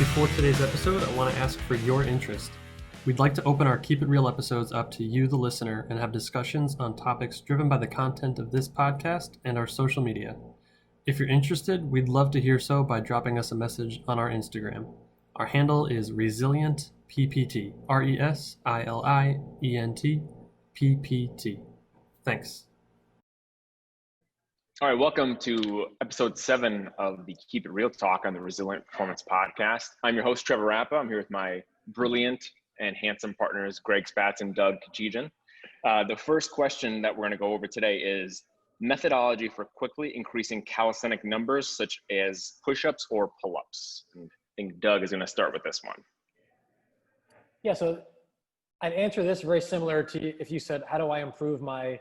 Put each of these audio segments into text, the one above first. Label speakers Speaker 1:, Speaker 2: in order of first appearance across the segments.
Speaker 1: Before today's episode, I want to ask for your interest. We'd like to open our Keep It Real episodes up to you, the listener, and have discussions on topics driven by the content of this podcast and our social media. If you're interested, we'd love to hear so by dropping us a message on our Instagram. Our handle is ResilientPPT, ResilientPPT. Thanks.
Speaker 2: All right, welcome to episode 7 of the Keep It Real talk on the Resilient Performance Podcast. I'm your host, Trevor Rappa. I'm here with my brilliant and handsome partners, Greg Spatz and Doug Kachijan. The first question that we're going to go over today is methodology for quickly increasing calisthenic numbers, such as push-ups or pull-ups. And I think Doug is going to start with this one.
Speaker 3: Yeah, so I'd answer this very similar to if you said, how do I improve my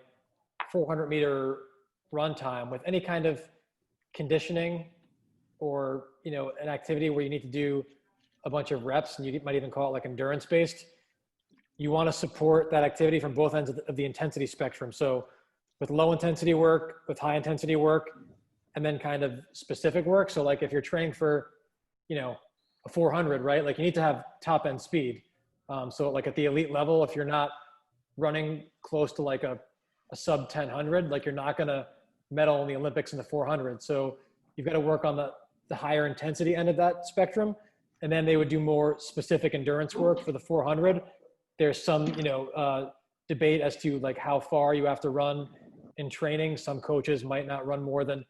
Speaker 3: 400-meter run time with any kind of conditioning or, an activity where you need to do a bunch of reps, and you might even call it like endurance based. You want to support that activity from both ends of the intensity spectrum. So with low intensity work, with high intensity work, and then kind of specific work. So like if you're training for, a 400, right? Like you need to have top end speed. So like at the elite level, if you're not running close to like a sub 1000, like you're not going to medal in the Olympics in the 400. So you've got to work on the higher intensity end of that spectrum. And then they would do more specific endurance work for the 400. There's some, debate as to like how far you have to run in training. Some coaches might not run more than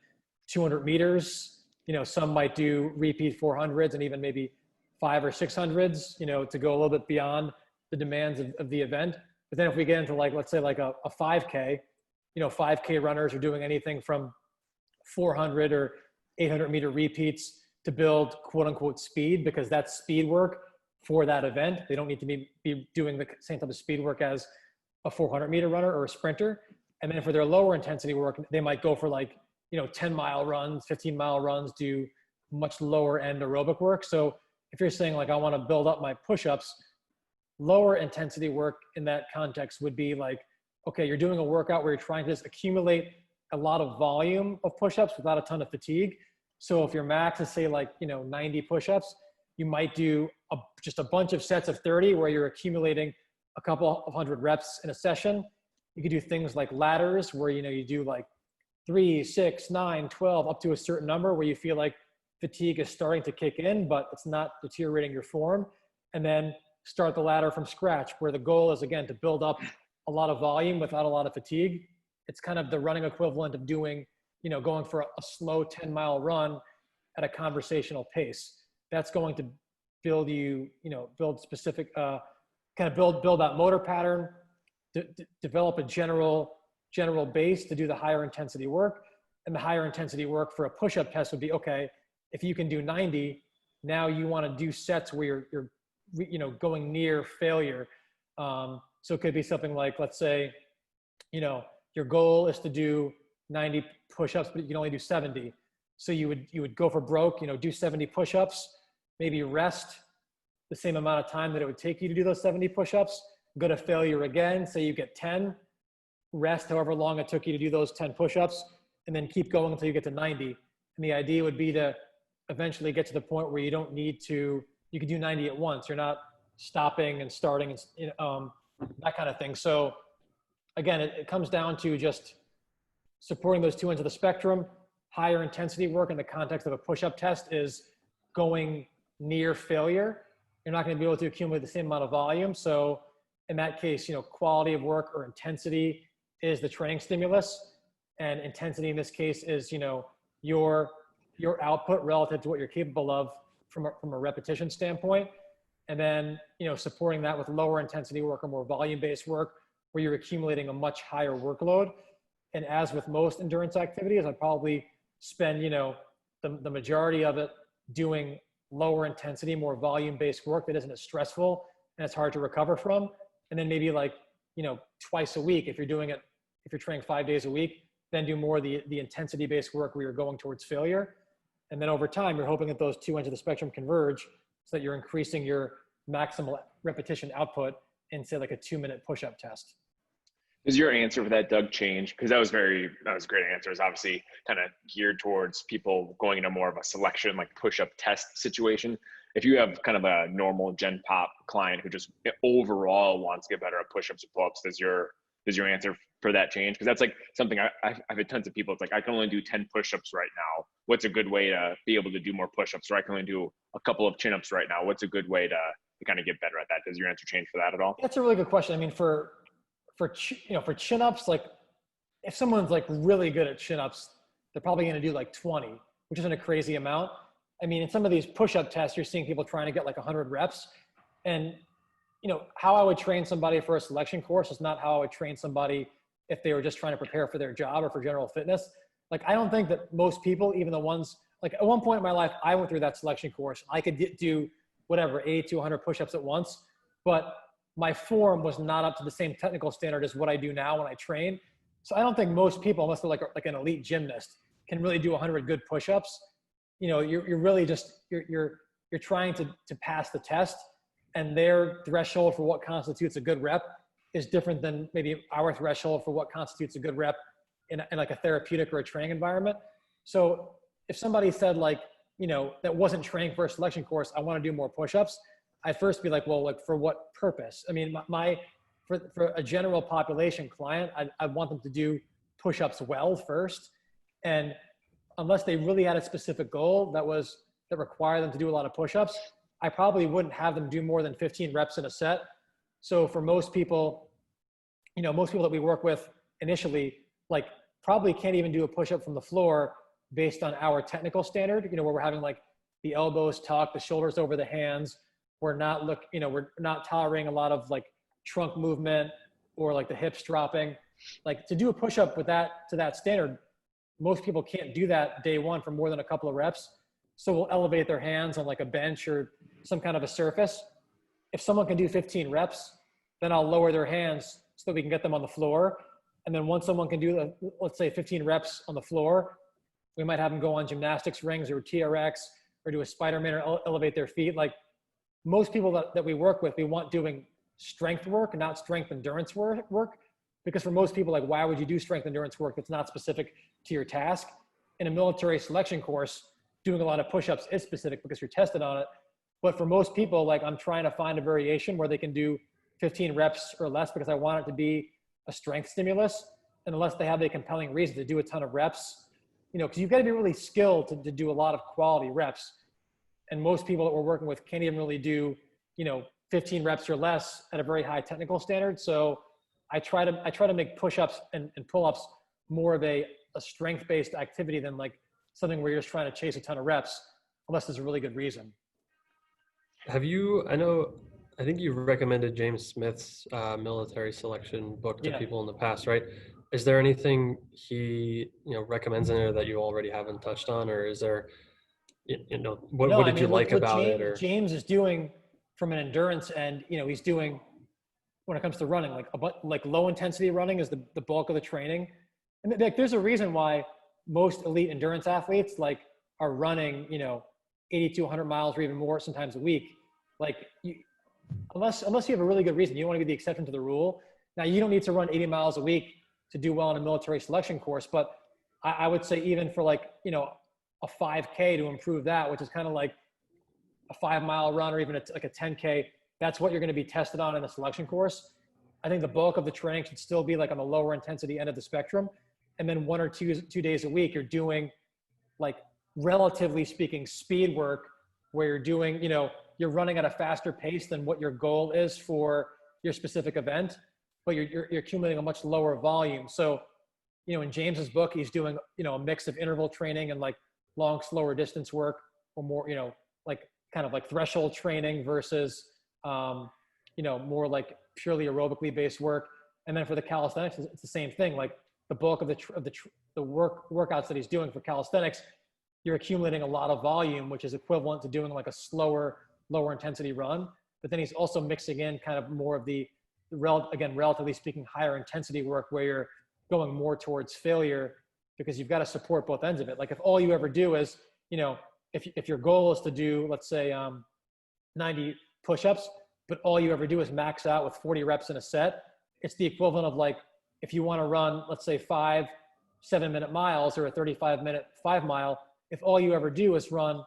Speaker 3: 200 meters. Some might do repeat 400s and even maybe 500 or 600s, to go a little bit beyond the demands of the event. But then if we get into like, let's say like a 5K, 5K runners are doing anything from 400 or 800 meter repeats to build quote unquote speed, because that's speed work for that event. They don't need to be doing the same type of speed work as a 400 meter runner or a sprinter. And then for their lower intensity work, they might go for like, 10-mile runs, 15-mile runs, do much lower end aerobic work. So if you're saying like, I want to build up my push-ups, lower intensity work in that context would be like, okay, you're doing a workout where you're trying to just accumulate a lot of volume of push-ups without a ton of fatigue. So if your max is say like, 90 push-ups, you might do just a bunch of sets of 30 where you're accumulating a couple of hundred reps in a session. You could do things like ladders where, you do like 3, 6, 9, 12, up to a certain number where you feel like fatigue is starting to kick in, but it's not deteriorating your form. And then start the ladder from scratch, where the goal is, again, to build up a lot of volume without a lot of fatigue. It's kind of the running equivalent of doing, going for a slow 10-mile run at a conversational pace. That's going to build build specific, build that motor pattern, develop a general base to do the higher intensity work. And the higher intensity work for a push-up test would be, okay, if you can do 90, now you want to do sets where you're going near failure. So it could be something like, let's say, your goal is to do 90 push-ups, but you can only do 70. So you would go for broke, do 70 push-ups, maybe rest the same amount of time that it would take you to do those 70 push-ups, go to failure again, say you get 10, rest however long it took you to do those 10 push-ups, and then keep going until you get to 90. And the idea would be to eventually get to the point where you don't need to, you can do 90 at once. You're not stopping and starting and that kind of thing. So again, it comes down to just supporting those two ends of the spectrum. Higher intensity work in the context of a push-up test is going near failure. You're not going to be able to accumulate the same amount of volume. So in that case, quality of work or intensity is the training stimulus, and intensity in this case is, your output relative to what you're capable of from a repetition standpoint. And then, supporting that with lower intensity work or more volume-based work where you're accumulating a much higher workload. And as with most endurance activities, I'd probably spend, the majority of it doing lower intensity, more volume-based work that isn't as stressful and it's hard to recover from. And then maybe like, twice a week, if you're training 5 days a week, then do more of the intensity-based work where you're going towards failure. And then over time, you're hoping that those two ends of the spectrum converge so that you're increasing your maximal repetition output in, say, like a 2-minute push-up test.
Speaker 2: Does your answer for that, Doug, change? Because that was a great answer. It's obviously kind of geared towards people going into more of a selection, like push-up test situation. If you have kind of a normal Gen Pop client who just overall wants to get better at push-ups or pull-ups, does your answer for that change? Because that's like something I've had tons of people. It's like, I can only do 10 push-ups right now. What's a good way to be able to do more push-ups? Or I can only do a couple of chin-ups right now. What's a good way to kind of get better at that? Does your answer change for that at all?
Speaker 3: That's a really good question. I mean, for chin-ups, like if someone's like really good at chin-ups, they're probably going to do like 20, which isn't a crazy amount. I mean, in some of these push-up tests, you're seeing people trying to get like 100 reps. And, how I would train somebody for a selection course is not how I would train somebody if they were just trying to prepare for their job or for general fitness. Like, I don't think that most people, even the ones, like at one point in my life, I went through that selection course. I could do whatever, 80 to 100 push-ups at once, but my form was not up to the same technical standard as what I do now when I train. So I don't think most people, unless they're like an elite gymnast, can really do 100 good push-ups. You're really just, you're trying to pass the test, and their threshold for what constitutes a good rep is different than maybe our threshold for what constitutes a good rep in like a therapeutic or a training environment. So if somebody said like, that wasn't training for a selection course, I want to do more push-ups, I'd first be like, well, like for what purpose? I mean, for a general population client, I want them to do push-ups well first. And unless they really had a specific goal that required them to do a lot of push-ups, I probably wouldn't have them do more than 15 reps in a set. So for most people that we work with initially, like probably can't even do a push-up from the floor based on our technical standard, where we're having like the elbows tucked, the shoulders over the hands. We're not tolerating a lot of like trunk movement or like the hips dropping. Like to do a push-up to that standard, most people can't do that day one for more than a couple of reps. So we'll elevate their hands on like a bench or some kind of a surface. If someone can do 15 reps, then I'll lower their hands so that we can get them on the floor. And then once someone can do, let's say 15 reps on the floor, we might have them go on gymnastics rings or TRX or do a Spider-Man or elevate their feet. Like most people that we work with, we want doing strength work, not strength endurance work. Because for most people, like, why would you do strength endurance work that's not specific to your task? In a military selection course, doing a lot of push-ups is specific because you're tested on it. But for most people, like I'm trying to find a variation where they can do 15 reps or less because I want it to be a strength stimulus. And unless they have a compelling reason to do a ton of reps, because you've got to be really skilled to do a lot of quality reps. And most people that we're working with can't even really do, 15 reps or less at a very high technical standard. So I try to make push-ups and pull-ups more of a strength-based activity than like something where you're just trying to chase a ton of reps, unless there's a really good reason.
Speaker 1: I think you've recommended James Smith's military selection book to people in the past, right? Is there anything he, recommends in there that you already haven't touched on, or is there, what did you like about it? Or
Speaker 3: James is doing from an endurance end, he's doing, when it comes to running, like low intensity running is the bulk of the training. And like, there's a reason why most elite endurance athletes like are running, 80 to 100 miles or even more sometimes a week. Like unless you have a really good reason, you don't want to be the exception to the rule. Now you don't need to run 80 miles a week to do well in a military selection course, but I would say even for like, a 5K to improve that, which is kind of like a 5-mile run or even like a 10K, that's what you're going to be tested on in a selection course. I think the bulk of the training should still be like on the lower intensity end of the spectrum. And then 1 or 2 days a week, you're doing like, relatively speaking, speed work where you're doing, you're running at a faster pace than what your goal is for your specific event, but you're accumulating a much lower volume. So, in James's book, he's doing, a mix of interval training and like long, slower distance work, or more, like kind of like threshold training versus, more like purely aerobically based work. And then for the calisthenics, it's the same thing. Like the bulk of the workouts that he's doing for calisthenics, you're accumulating a lot of volume, which is equivalent to doing like a slower, lower intensity run. But then he's also mixing in kind of more of the relatively speaking, higher intensity work where you're going more towards failure because you've got to support both ends of it. Like if all you ever do is, if your goal is to do, let's say 90 push-ups, but all you ever do is max out with 40 reps in a set, it's the equivalent of like if you want to run, let's say 7-minute miles or a 35-minute 5 mile, if all you ever do is run,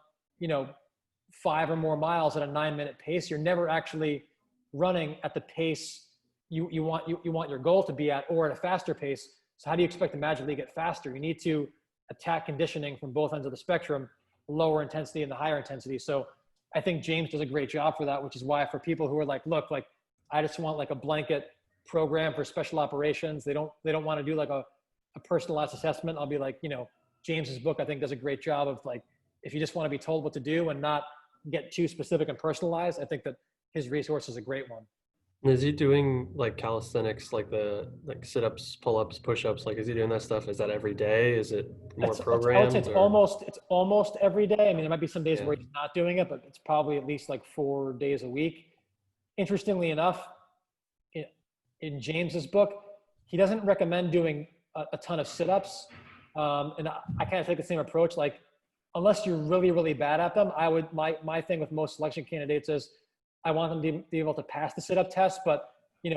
Speaker 3: 5 or more miles at a 9-minute pace, you're never actually running at the pace you want your goal to be at, or at a faster pace. So how do you expect to magically get faster? You need to attack conditioning from both ends of the spectrum, lower intensity and the higher intensity. So I think James does a great job for that, which is why for people who are like, look, like I just want like a blanket program for special operations. They don't want to do like a personalized assessment. I'll be like, James's book, I think, does a great job of like, if you just want to be told what to do and not get too specific and personalized, I think that his resource is a great one.
Speaker 1: Is he doing like calisthenics, like sit-ups, pull-ups, push-ups? Like, is he doing that stuff? Is that every day? Is it more programmed?
Speaker 3: I would say it's almost every day. I mean, there might be some days where he's not doing it, but it's probably at least like 4 days a week. Interestingly enough, in James's book, he doesn't recommend doing a ton of sit-ups. And I kind of take the same approach. Like, unless you're really, really bad at them, my thing with most selection candidates is I want them to be able to pass the sit-up test, but,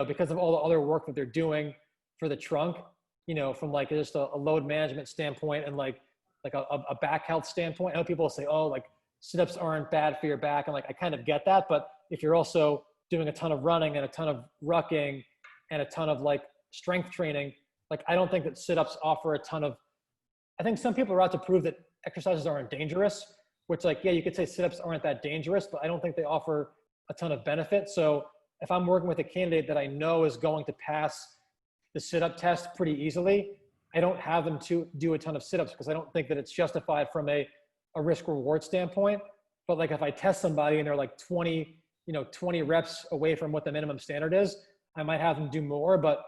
Speaker 3: because of all the other work that they're doing for the trunk, from like just a load management standpoint and like a back health standpoint. I know people say, oh, like sit-ups aren't bad for your back. And like, I kind of get that. But if you're also doing a ton of running and a ton of rucking and a ton of like strength training, like, I don't think that sit-ups offer a ton of, I think some people are out to prove that exercises aren't dangerous, which like, yeah, you could say sit-ups aren't that dangerous, but I don't think they offer a ton of benefit. So if I'm working with a candidate that I know is going to pass the sit-up test pretty easily, I don't have them to do a ton of sit-ups because I don't think that it's justified from a risk reward standpoint. But like if I test somebody and they're like 20 reps away from what the minimum standard is, I might have them do more. But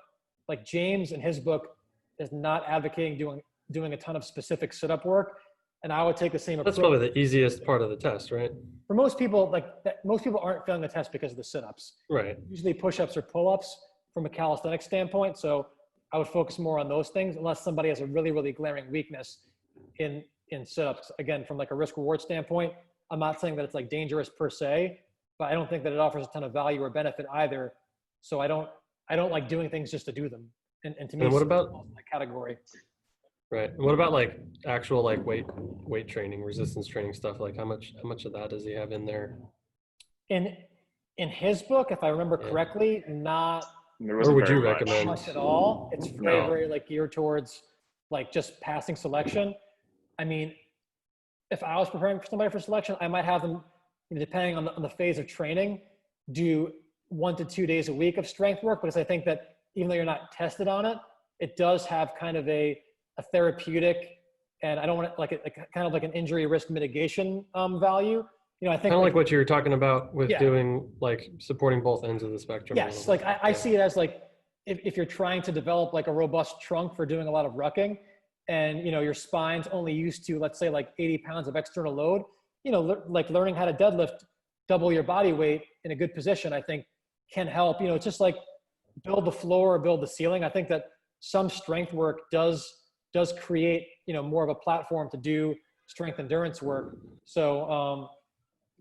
Speaker 3: like James in his book is not advocating doing a ton of specific sit-up work. And I would take the same approach.
Speaker 1: That's probably the easiest part of the test, right?
Speaker 3: For most people, most people aren't failing the test because of the sit-ups.
Speaker 1: Right.
Speaker 3: Usually push-ups or pull-ups from a calisthenics standpoint. So I would focus more on those things unless somebody has a really, really glaring weakness in sit-ups. Again, from like a risk reward standpoint, I'm not saying that it's like dangerous per se, but I don't think that it offers a ton of value or benefit either. So I don't like doing things just to do them. And to me,
Speaker 1: and what about
Speaker 3: that category?
Speaker 1: Right. And what about like actual like weight training, resistance training stuff? Like how much of that does he have in there?
Speaker 3: In his book, if I remember correctly, not.
Speaker 1: Or would you recommend?
Speaker 3: Much at all. It's very like geared towards like just passing selection. I mean, if I was preparing for somebody for selection, I might have them, depending on the phase of training, do 1 to 2 days a week of strength work, because I think that even though you're not tested on it, it does have kind of a therapeutic, and I don't want to like kind of like an injury risk mitigation value. I think
Speaker 1: kind of like what you were talking about with doing like supporting both ends of the spectrum.
Speaker 3: Yes, like I see it as like if you're trying to develop like a robust trunk for doing a lot of rucking, and your spine's only used to, let's say, like 80 pounds of external load, like learning how to deadlift double your body weight in a good position, I think can help. It's just like build the floor or build the ceiling. I think that some strength work does create, more of a platform to do strength endurance work. So,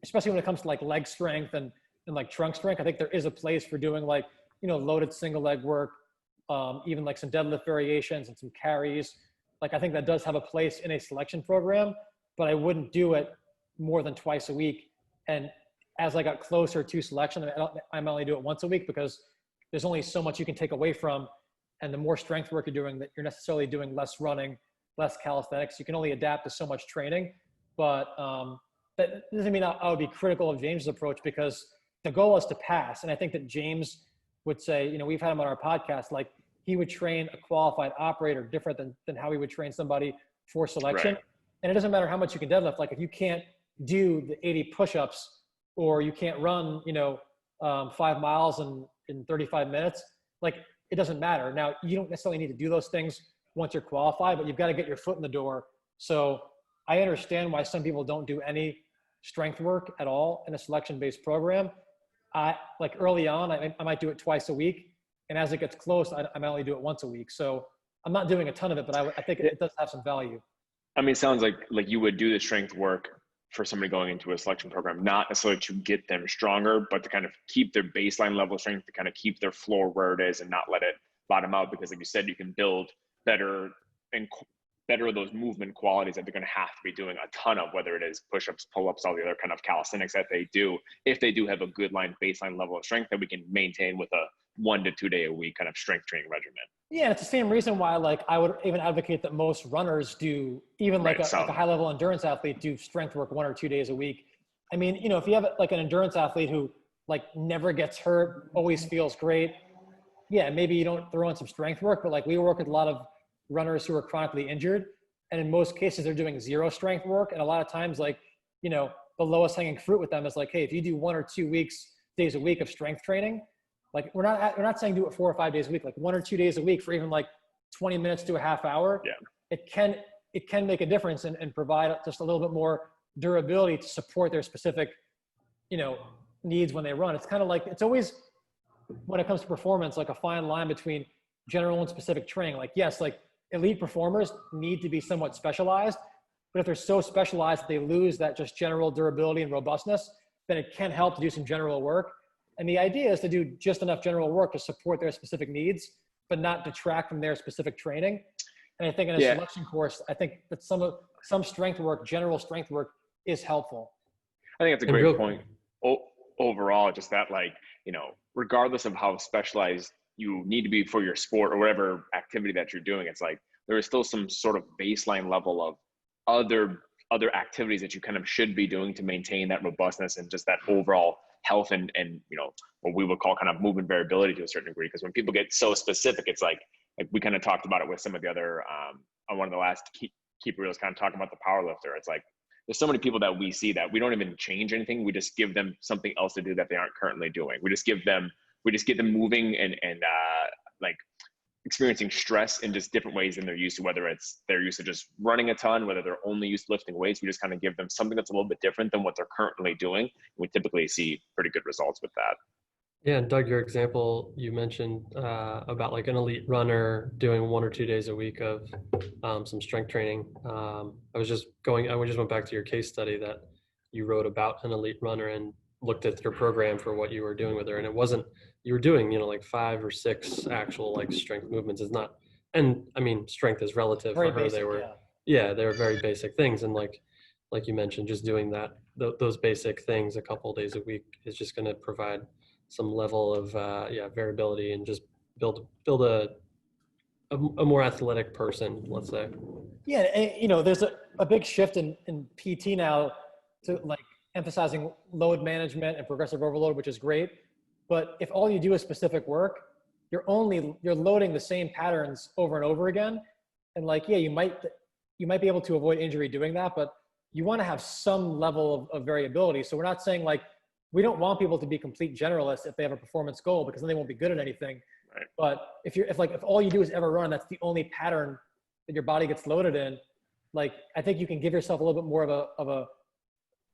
Speaker 3: especially when it comes to like leg strength and like trunk strength, I think there is a place for doing like, loaded single leg work, even like some deadlift variations and some carries. Like, I think that does have a place in a selection program, but I wouldn't do it more than twice a week. And as I got closer to selection, I might only do it once a week because there's only so much you can take away from. And the more strength work you're doing, that you're necessarily doing less running, less calisthenics. You can only adapt to so much training. But that doesn't mean I would be critical of James's approach, because the goal is to pass. And I think that James would say, we've had him on our podcast, like he would train a qualified operator different than how he would train somebody for selection. Right. And it doesn't matter how much you can deadlift. Like if you can't do the 80 push-ups, or you can't run, 5 miles in 35 minutes, like it doesn't matter. Now, you don't necessarily need to do those things once you're qualified, but you've got to get your foot in the door. So I understand why some people don't do any strength work at all in a selection-based program. Like early on, I might do it twice a week. And as it gets close, I might only do it once a week. So I'm not doing a ton of it, but I think it does have some value.
Speaker 2: I mean, it sounds like you would do the strength work for somebody going into a selection program, not necessarily to get them stronger, but to kind of keep their baseline level strength, to kind of keep their floor where it is and not let it bottom out, because like you said, you can build better of those movement qualities that they're going to have to be doing a ton of, whether it is push-ups, pull-ups, all the other kind of calisthenics that they do, if they do have a good baseline level of strength that we can maintain with a 1 to 2 day a week kind of strength training regimen.
Speaker 3: Yeah, it's the same reason why like I would even advocate that most runners do, even like a high level endurance athlete, do strength work 1 or 2 days a week. I mean, you know, if you have like an endurance athlete who like never gets hurt, always feels great, yeah, maybe you don't throw in some strength work, but like we work with a lot of runners who are chronically injured, and in most cases they're doing zero strength work. And a lot of times, like, you know, the lowest hanging fruit with them is like, hey, if you do 1 or 2 days a week of strength training, like we're not saying do it 4 or 5 days a week, like 1 or 2 days a week for even like 20 minutes to a half hour.
Speaker 2: Yeah,
Speaker 3: it can make a difference and provide just a little bit more durability to support their specific, you know, needs when they run. It's kind of like, it's always, when it comes to performance, like a fine line between general and specific training. Like, yes, like elite performers need to be somewhat specialized, but if they're so specialized that they lose that just general durability and robustness, then it can help to do some general work. And the idea is to do just enough general work to support their specific needs, but not detract from their specific training. And I think in a selection course, I think that some strength work, general strength work, is helpful.
Speaker 2: I think it's a great point. Overall, just that, like, you know, regardless of how specialized you need to be for your sport or whatever activity that you're doing, it's like there is still some sort of baseline level of other activities that you kind of should be doing to maintain that robustness and just that overall health and you know, what we would call kind of movement variability to a certain degree. Because when people get so specific, it's like we kind of talked about it with some of the other on one of the last keep reels, kind of talking about the power lifter. It's like there's so many people that we see that we don't even change anything. We just give them something else to do that they aren't currently doing. We just get them moving and like experiencing stress in just different ways than they're used to, whether it's they're used to just running a ton, whether they're only used to lifting weights. We just kind of give them something that's a little bit different than what they're currently doing. We typically see pretty good results with that.
Speaker 1: Yeah, and Doug, your example you mentioned about like an elite runner doing 1 or 2 days a week of some strength training. I just went back to your case study that you wrote about an elite runner and looked at your program for what you were doing with her, and it wasn't, you were doing, you know, like 5 or 6 actual like strength movements. Is not, and I mean, strength is relative
Speaker 3: Very
Speaker 1: for her.
Speaker 3: basic,
Speaker 1: They were, yeah, they were very basic things, and like you mentioned, just doing those basic things a couple of days a week is just going to provide some level of variability and just build a more athletic person, let's say.
Speaker 3: Yeah, and, you know, there's a big shift in PT now to like emphasizing load management and progressive overload, which is great. But if all you do is specific work, you're loading the same patterns over and over again. And like, yeah, you might be able to avoid injury doing that, but you want to have some level of variability. So we're not saying like, we don't want people to be complete generalists if they have a performance goal, because then they won't be good at anything.
Speaker 2: Right.
Speaker 3: But if all you do is ever run, that's the only pattern that your body gets loaded in. Like, I think you can give yourself a little bit more of a,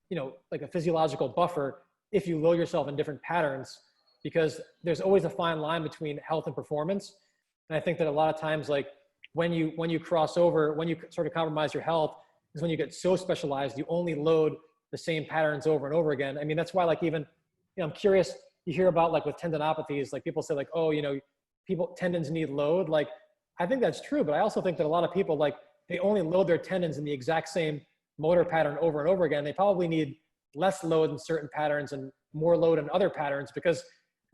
Speaker 3: you know, like a physiological buffer if you load yourself in different patterns, because there's always a fine line between health and performance. And I think that a lot of times, like when you cross over, when you sort of compromise your health, is when you get so specialized, you only load the same patterns over and over again. I mean, that's why, like, even, you know, I'm curious, you hear about like with tendinopathies, like people say like, oh, you know, tendons need load. Like, I think that's true, but I also think that a lot of people, like, they only load their tendons in the exact same motor pattern over and over again. They probably need less load in certain patterns and more load in other patterns, because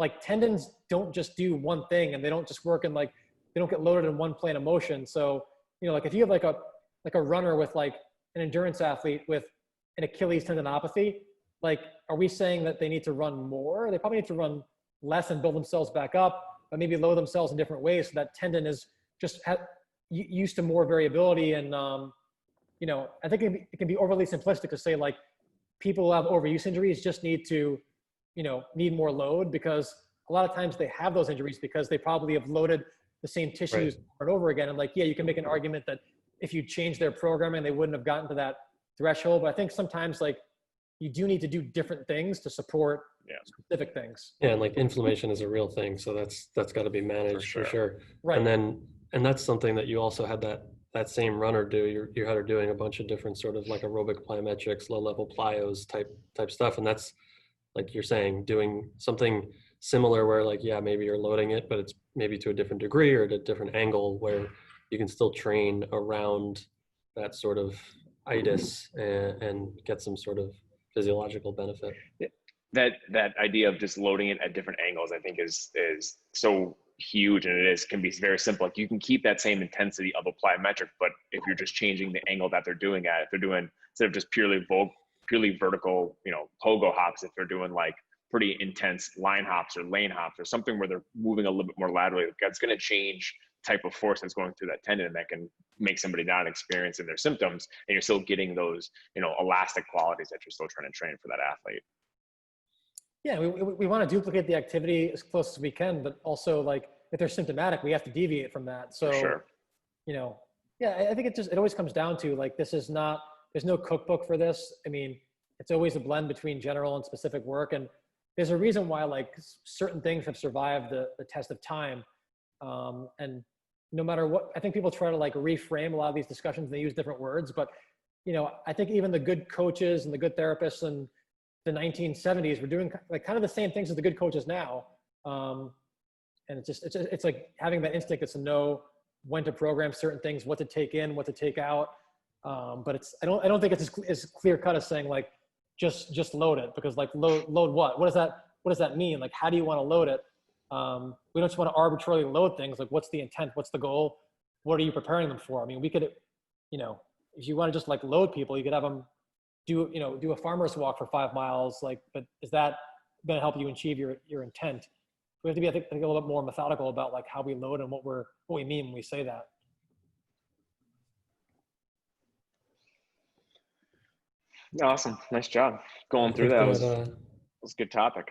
Speaker 3: like tendons don't just do one thing, and they don't just work in like, they don't get loaded in one plane of motion. So, you know, like if you have like a runner with like an endurance athlete with an Achilles tendinopathy, like, are we saying that they need to run more? They probably need to run less and build themselves back up, but maybe load themselves in different ways so that tendon is just used to more variability. And, you know, I think it can be overly simplistic to say like people who have overuse injuries just need to, you know, need more load, because a lot of times they have those injuries because they probably have loaded the same tissues over and over again. And like, yeah, you can make an argument that if you change their programming, they wouldn't have gotten to that threshold. But I think sometimes like you do need to do different things to support specific things.
Speaker 1: Yeah, and like inflammation is a real thing, so that's got to be managed for sure. Right. And that's something that you also had that same runner do. You had her doing a bunch of different sort of like aerobic plyometrics, low level plyos type stuff, and that's like you're saying, doing something similar where like, yeah, maybe you're loading it, but it's maybe to a different degree or at a different angle where you can still train around that sort of itis and get some sort of physiological benefit.
Speaker 2: That idea of just loading it at different angles, I think is so huge, and can be very simple. Like, you can keep that same intensity of a plyometric, but if you're just changing the angle that they're doing at, if they're doing, instead of just purely vertical, pogo hops, if they're doing like pretty intense line hops or lane hops or something where they're moving a little bit more laterally, that's going to change type of force that's going through that tendon, and that can make somebody not experiencing their symptoms, and you're still getting those, elastic qualities that you're still trying to train for that athlete.
Speaker 3: Yeah, we want to duplicate the activity as close as we can, but also, like, if they're symptomatic, we have to deviate from that. So,
Speaker 2: sure.
Speaker 3: I think it always comes down to, like, there's no cookbook for this. I mean, it's always a blend between general and specific work. And there's a reason why, like, certain things have survived the test of time. And no matter what, I think people try to, like, reframe a lot of these discussions, and they use different words, but, I think even the good coaches and the good therapists and the 1970s were doing, like, kind of the same things as the good coaches now. And it's like having that instinct is to know when to program certain things, what to take in, what to take out. But I don't think it's as clear cut as saying, like, just load it, because, like, load what? What does that mean? Like, how do you want to load it? We don't just want to arbitrarily load things. Like, what's the intent? What's the goal? What are you preparing them for? I mean, we could, if you want to just, like, load people, you could have them do a farmer's walk for 5 miles, like, but is that going to help you achieve your intent? We have to be, I think, a little bit more methodical about, like, how we load and what we mean when we say that.
Speaker 2: Awesome. Nice job going through that. Was a good topic.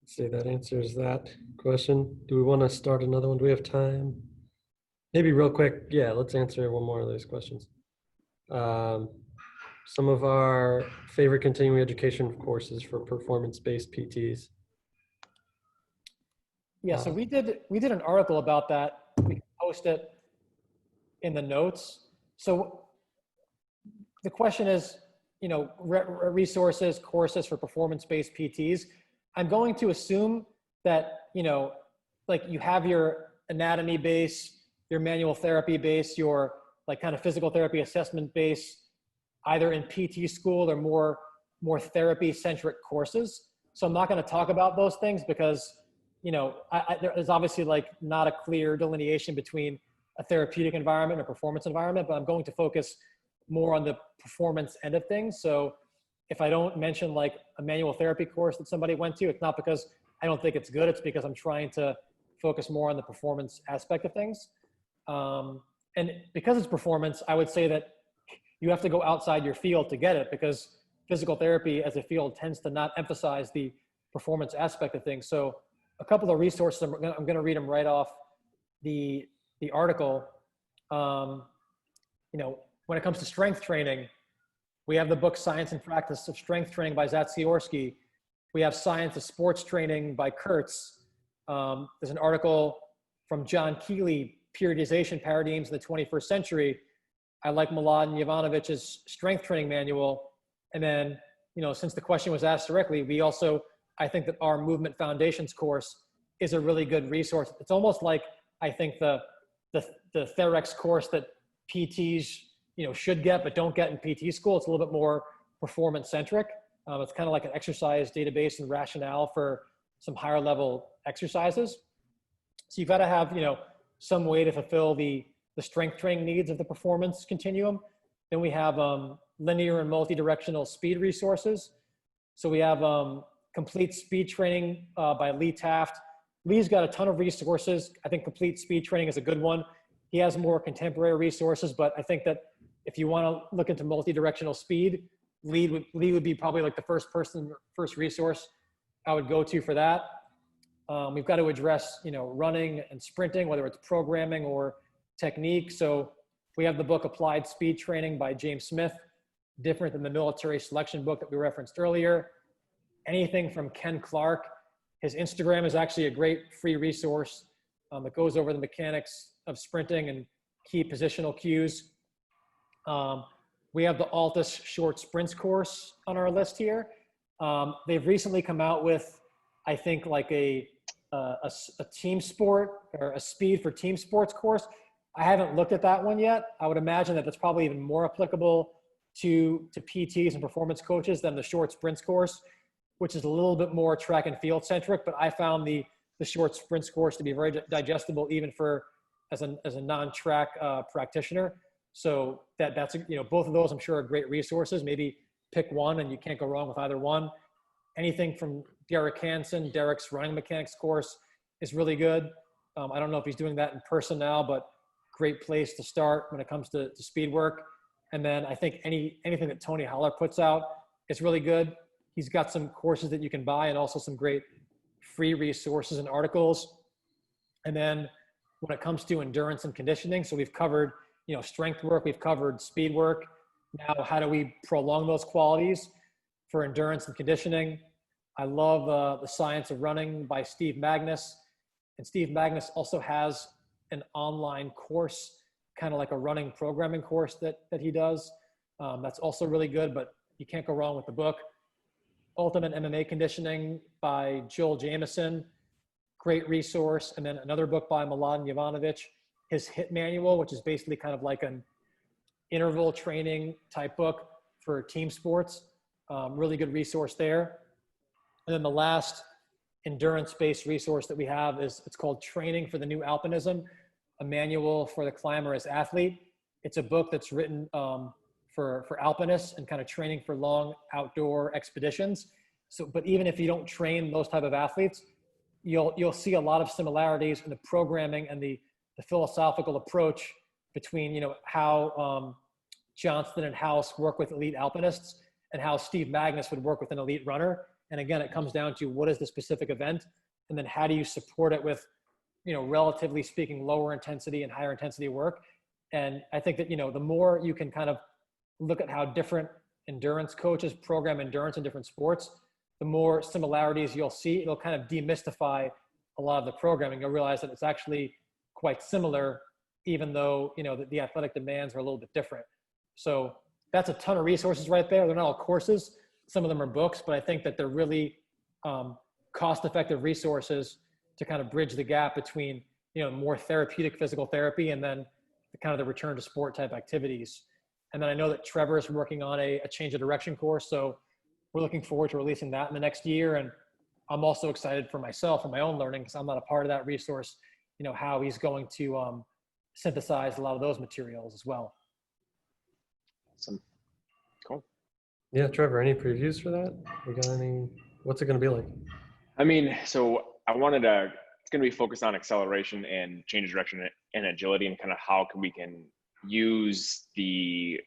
Speaker 1: Let's see, that answers that question. Do we want to start another one? Do we have time? Maybe real quick. Yeah, let's answer one more of those questions. Some of our favorite continuing education courses for performance-based PTs.
Speaker 3: Yeah, so we did an article about that. We can post it in the notes. So the question is, resources, courses for performance-based PTs. I'm going to assume that, like, you have your anatomy base, your manual therapy base, your, like, kind of physical therapy assessment base, either in PT school or more therapy-centric courses. So I'm not going to talk about those things because, there's obviously, like, not a clear delineation between a therapeutic environment and a performance environment, but I'm going to focus more on the performance end of things. So if I don't mention, like, a manual therapy course that somebody went to, it's not because I don't think it's good. It's because I'm trying to focus more on the performance aspect of things. And because it's performance, I would say that you have to go outside your field to get it, because physical therapy as a field tends to not emphasize the performance aspect of things. So a couple of resources, I'm going to read them right off the article. When it comes to strength training, we have the book Science and Practice of Strength Training by Zatsiorsky. We have Science of Sports Training by Kurtz. There's an article from John Keeley, Periodization Paradigms in the 21st Century. I like Mladen Jovanovich's Strength Training Manual. And then, since the question was asked directly, I think that our Movement Foundations course is a really good resource. It's almost like, I think, the Therex course that PTs, should get but don't get in PT school. It's a little bit more performance centric. It's kind of like an exercise database and rationale for some higher level exercises. So you've got to have, some way to fulfill the strength training needs of the performance continuum. Then we have linear and multi-directional speed resources. So we have Complete Speed Training by Lee Taft. Lee's got a ton of resources. I think Complete Speed Training is a good one. He has more contemporary resources, but I think that if you want to look into multi-directional speed, Lee would be probably, like, the first resource I would go to for that. We've got to address, running and sprinting, whether it's programming or technique. So we have the book Applied Speed Training by James Smith, different than the military selection book that we referenced earlier. Anything from Ken Clark. His Instagram is actually a great free resource that goes over the mechanics of sprinting and key positional cues. We have the Altus Short Sprints course on our list here. They've recently come out with, I think, like a a team sport or a speed for team sports course. I haven't looked at that one yet. I would imagine that that's probably even more applicable to PTs and performance coaches than the short sprints course, which is a little bit more track and field centric. But I found the short sprints course to be very digestible, even for as a non-track practitioner. So that's both of those I'm sure are great resources. Maybe pick one, and you can't go wrong with either one. Anything from Derek Hansen, Derek's running mechanics course is really good. I don't know if he's doing that in person now, but great place to start when it comes to speed work. And then I think anything that Tony Holler puts out is really good. He's got some courses that you can buy and also some great free resources and articles. And then when it comes to endurance and conditioning, so we've covered, strength work, we've covered speed work. Now, how do we prolong those qualities for endurance and conditioning? I love The Science of Running by Steve Magnus. And Steve Magnus also has an online course, kind of like a running programming course that he does. That's also really good, but you can't go wrong with the book. Ultimate MMA Conditioning by Joel Jamieson, great resource. And then another book by Milan Jovanovic, his HIT manual, which is basically kind of like an interval training type book for team sports. Really good resource there. And then the last endurance-based resource that we have it's called Training for the New Alpinism, a manual for the climberous athlete. It's a book that's written for alpinists and kind of training for long outdoor expeditions. So, but even if you don't train those type of athletes, you'll see a lot of similarities in the programming and the philosophical approach between how Johnston and House work with elite alpinists and how Steve Magnus would work with an elite runner. And again, it comes down to what is the specific event, and then how do you support it with, relatively speaking, lower intensity and higher intensity work. And I think that, the more you can kind of look at how different endurance coaches program endurance in different sports, the more similarities you'll see. It'll kind of demystify a lot of the programming. You'll realize that it's actually quite similar, even though, the athletic demands are a little bit different. So that's a ton of resources right there. They're not all courses. Some of them are books, but I think that they're really cost-effective resources to kind of bridge the gap between, more therapeutic physical therapy and then the return to sport type activities. And then I know that Trevor is working on a change of direction course. So we're looking forward to releasing that in the next year. And I'm also excited for myself and my own learning, because I'm not a part of that resource, how he's going to synthesize a lot of those materials as well.
Speaker 2: Awesome. Cool.
Speaker 1: Yeah, Trevor, any previews for that? What's it going to be like?
Speaker 2: So it's going to be focused on acceleration and change of direction and agility, and kind of how we can use the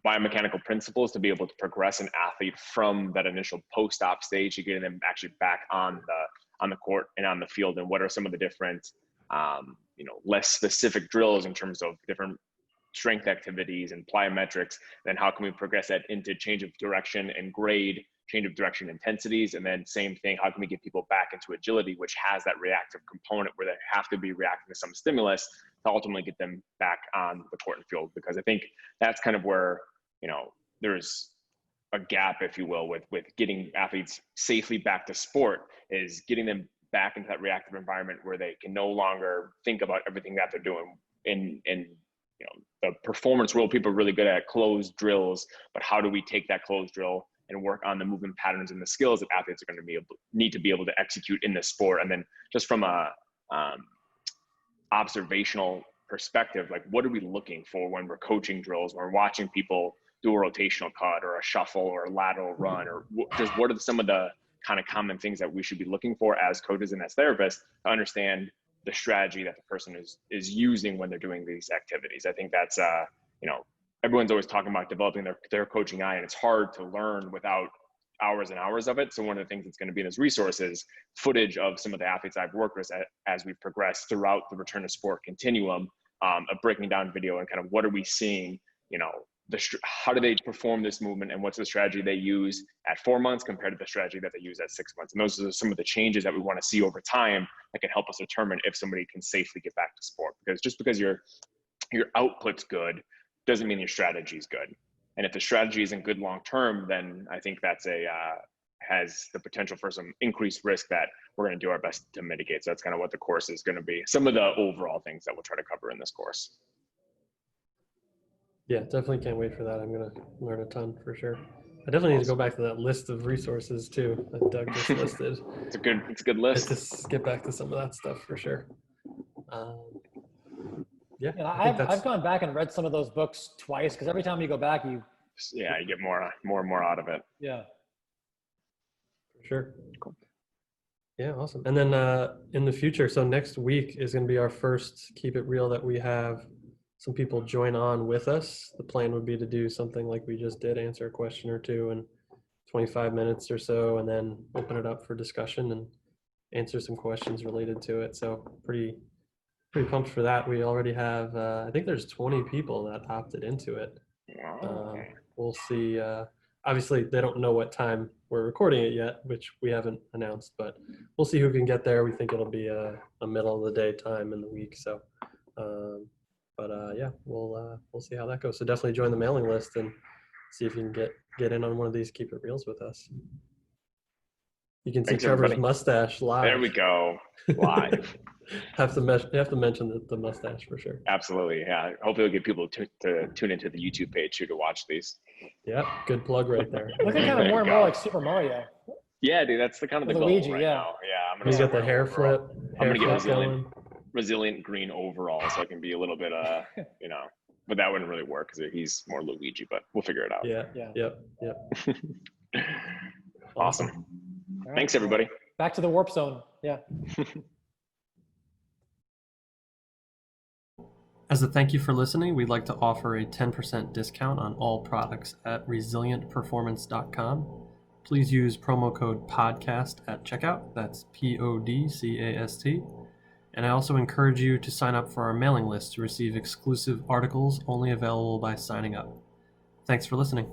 Speaker 2: biomechanical principles to be able to progress an athlete from that initial post-op stage to getting them actually back on the court and on the field. And what are some of the different, less specific drills in terms of different strength activities and plyometrics, then how can we progress that into change of direction and grade, change of direction intensities, and then same thing, how can we get people back into agility, which has that reactive component where they have to be reacting to some stimulus to ultimately get them back on the court and field. Because I think that's kind of where, there's a gap, if you will, with getting athletes safely back to sport, is getting them back into that reactive environment where they can no longer think about everything that they're doing in the performance world. People are really good at closed drills, but how do we take that closed drill and work on the movement patterns and the skills that athletes are going to need to be able to execute in this sport? And then just from a observational perspective, like what are we looking for when we're coaching drills, when we're watching people do a rotational cut or a shuffle or a lateral run, or just what are some of the kind of common things that we should be looking for as coaches and as therapists to understand the strategy that the person is using when they're doing these activities. I think that's, everyone's always talking about developing their coaching eye, and it's hard to learn without hours and hours of it. So one of the things that's going to be in this resource is footage of some of the athletes I've worked with as we've progressed throughout the return to sport continuum, of breaking down video and kind of what are we seeing, how do they perform this movement, and what's the strategy they use at 4 months compared to the strategy that they use at 6 months. And those are some of the changes that we want to see over time that can help us determine if somebody can safely get back to sport. Because just because your output's good doesn't mean your strategy is good. And if the strategy isn't good long term, then I think that's has the potential for some increased risk that we're going to do our best to mitigate. So that's kind of what the course is going to be. Some of the overall things that we'll try to cover in this course.
Speaker 1: Yeah, definitely can't wait for that. I'm going to learn a ton for sure. I definitely need to go back to that list of resources too that Doug just listed.
Speaker 2: It's a good list.
Speaker 1: Just get back to some of that stuff for sure. Yeah,
Speaker 3: And
Speaker 1: I
Speaker 3: I've gone back and read some of those books twice, because every time you go back, you
Speaker 2: get more and more out of it.
Speaker 3: yeah.
Speaker 1: For sure.
Speaker 2: Cool.
Speaker 1: Yeah, awesome. And then in the future, so next week is going to be our first Keep It Real that we have some people join on with us. The plan would be to do something like we just did, answer a question or two in 25 minutes or so, and then open it up for discussion and answer some questions related to it. So pretty pumped for that. We already have, I think there's 20 people that opted into it.
Speaker 2: Wow.
Speaker 1: We'll see. Obviously, they don't know what time we're recording it yet, which we haven't announced, but we'll see who can get there. We think it'll be a middle of the day time in the week. So, yeah, we'll see how that goes. So definitely join the mailing list and see if you can get in on one of these Keep It Reels with us. You can see
Speaker 2: Thanks,
Speaker 1: Trevor's
Speaker 2: everybody.
Speaker 1: Mustache live.
Speaker 2: There we go. Live.
Speaker 1: You have to mention the mustache for sure.
Speaker 2: Absolutely. Yeah. Hopefully, we'll get people to tune into the YouTube page too to watch these.
Speaker 1: Yeah, good plug right there.
Speaker 3: Looking kind of more and more like Super Mario.
Speaker 2: Yeah, dude, that's the kind of the goal
Speaker 3: Luigi,
Speaker 2: right
Speaker 3: yeah.
Speaker 2: now. Yeah, I'm gonna
Speaker 1: You got the hair
Speaker 2: overall.
Speaker 1: flip.
Speaker 2: I'm gonna get
Speaker 1: going.
Speaker 2: resilient green overall, so I can be a little bit, but that wouldn't really work because he's more Luigi. But we'll figure it out.
Speaker 1: Yeah. Yep.
Speaker 2: Awesome.
Speaker 3: All right.
Speaker 2: Thanks, everybody.
Speaker 3: Back to the warp zone. Yeah.
Speaker 1: As a thank you for listening, we'd like to offer a 10% discount on all products at resilientperformance.com. Please use promo code PODCAST at checkout. That's PODCAST. And I also encourage you to sign up for our mailing list to receive exclusive articles only available by signing up. Thanks for listening.